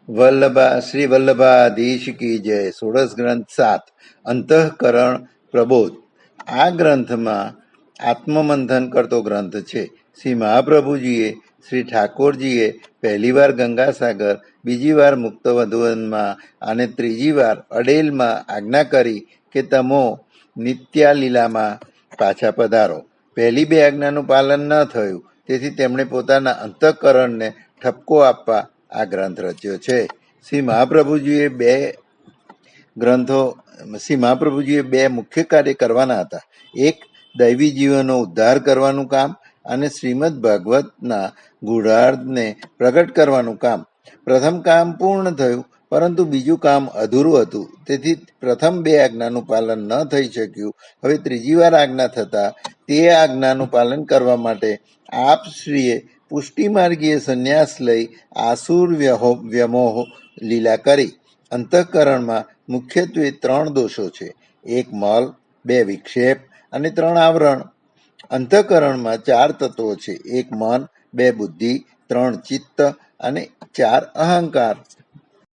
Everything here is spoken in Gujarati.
શ્રી વલ્લભાધીશ કી જય. સોળસ ગ્રંથ 7 અંતઃકરણ પ્રબોધ. આ ગ્રંથમાં આત્મમંથન કરતો ગ્રંથ છે. શ્રી મહાપ્રભુજીએ શ્રી ઠાકોરજીએ પહેલી વાર ગંગાસાગર, બીજી વાર મુક્તવધુવનમાં અને ત્રીજી વાર અડેલમાં આજ્ઞા કરી કે તમો નિત્યાલીલામાં પાછા પધારો. પહેલી બે આજ્ઞાનું પાલન ન થયું, તેથી તેમણે પોતાના અંતઃકરણને ઠપકો આપવા આ ગ્રંથ રચ્યો છે. શ્રી મહાપ્રભુજીએ બે મુખ્ય કાર્ય કરવાના હતા. એક, દૈવી જીવોનો ઉદ્ધાર કરવાનું કામ અને શ્રીમદ ભાગવતના ગૂઢાર્થને પ્રગટ કરવાનું કામ. પ્રથમ કામ પૂર્ણ થયું, પરંતુ બીજું કામ અધૂરું હતું. તેથી પ્રથમ બે આજ્ઞાનું પાલન ન થઈ શક્યું. હવે ત્રીજી વાર આજ્ઞા થતા તે આજ્ઞાનું પાલન કરવા માટે આપશ્રીએ પુષ્ટિમાર્ગીય સંન્યાસ લઈ આસુર વ્યમોહ લીલા કરી. અંતઃકરણમાં મુખ્યત્વે 3 દોષો છે: 1 મલ, 2 વિક્ષેપ અને 3 આવરણ. અંતઃકરણમાં 4 તત્વો છે: 1 મન, 2 બુદ્ધિ, 3 ચિત્ત અને 4 અહંકાર.